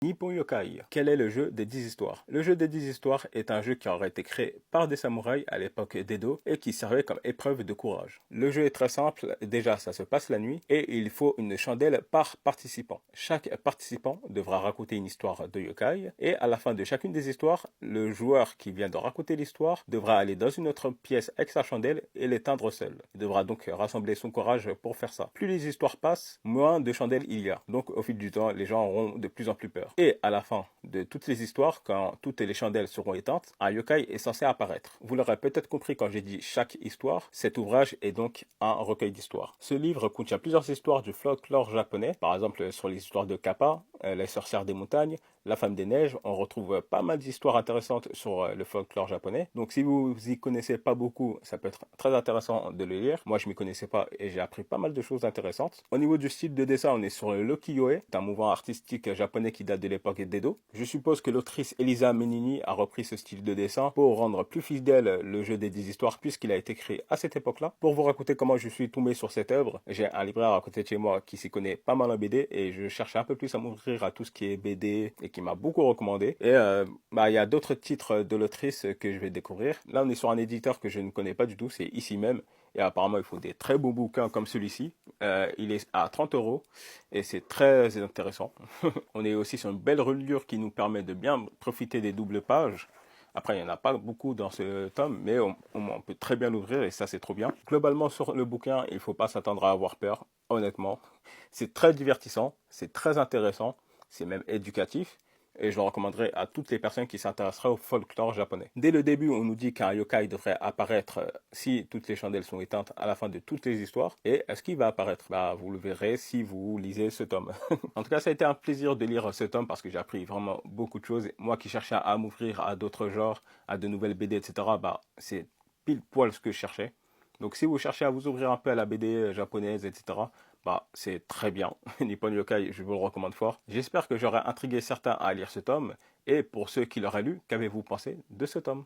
Nippon Yokai, quel est le jeu des 10 histoires? Le jeu des 10 histoires est un jeu qui aurait été créé par des samouraïs à l'époque d'Edo et qui servait comme épreuve de courage. Le jeu est très simple, déjà ça se passe la nuit et il faut une chandelle par participant. Chaque participant devra raconter une histoire de yokai et à la fin de chacune des histoires, le joueur qui vient de raconter l'histoire devra aller dans une autre pièce avec sa chandelle et l'éteindre seul. Il devra donc rassembler son courage pour faire ça. Plus les histoires passent, moins de chandelles il y a. Donc au fil du temps, les gens auront de plus en plus peur. Et à la fin de toutes les histoires, quand toutes les chandelles seront éteintes, un yokai est censé apparaître. Vous l'aurez peut-être compris quand j'ai dit chaque histoire, cet ouvrage est donc un recueil d'histoires. Ce livre contient plusieurs histoires du folklore japonais, par exemple sur les histoires de Kappa, les sorcières des montagnes, la femme des neiges. On retrouve pas mal d'histoires intéressantes sur le folklore japonais. Donc si vous y connaissez pas beaucoup, ça peut être très intéressant de le lire. Moi je m'y connaissais pas et j'ai appris pas mal de choses intéressantes. Au niveau du style de dessin, on est sur le Loki-Yoe, un mouvement artistique japonais qui date de l'époque d'Edo. Je suppose que l'autrice Elisa Menini a repris ce style de dessin pour rendre plus fidèle le jeu des 10 histoires puisqu'il a été créé à cette époque-là. Pour vous raconter comment je suis tombé sur cette œuvre, j'ai un libraire à côté de chez moi qui s'y connaît pas mal en BD et je cherchais un peu plus à m'ouvrir à tout ce qui est BD et qui m'a beaucoup recommandé. Et il y a d'autres titres de l'autrice que je vais découvrir. Là, on est sur un éditeur que je ne connais pas du tout, c'est ici même. Et apparemment, il faut des très beaux bouquins comme celui-ci. Il est à 30 euros et c'est très intéressant. On est aussi sur une belle reliure qui nous permet de bien profiter des doubles pages. Après, il n'y en a pas beaucoup dans ce tome, mais on peut très bien l'ouvrir et ça, c'est trop bien. Globalement, sur le bouquin, il ne faut pas s'attendre à avoir peur, honnêtement. C'est très divertissant, c'est très intéressant, c'est même éducatif. Et je le recommanderais à toutes les personnes qui s'intéresseraient au folklore japonais. Dès le début, on nous dit qu'un yokai devrait apparaître si toutes les chandelles sont éteintes à la fin de toutes les histoires. Et est-ce qu'il va apparaître? Vous le verrez si vous lisez ce tome. En tout cas, ça a été un plaisir de lire ce tome parce que j'ai appris vraiment beaucoup de choses. Moi qui cherchais à m'ouvrir à d'autres genres, à de nouvelles BD, etc., c'est pile poil ce que je cherchais. Donc si vous cherchez à vous ouvrir un peu à la BD japonaise, etc., c'est très bien. Nippon Yokai, je vous le recommande fort. J'espère que j'aurai intrigué certains à lire ce tome. Et pour ceux qui l'auraient lu, qu'avez-vous pensé de ce tome?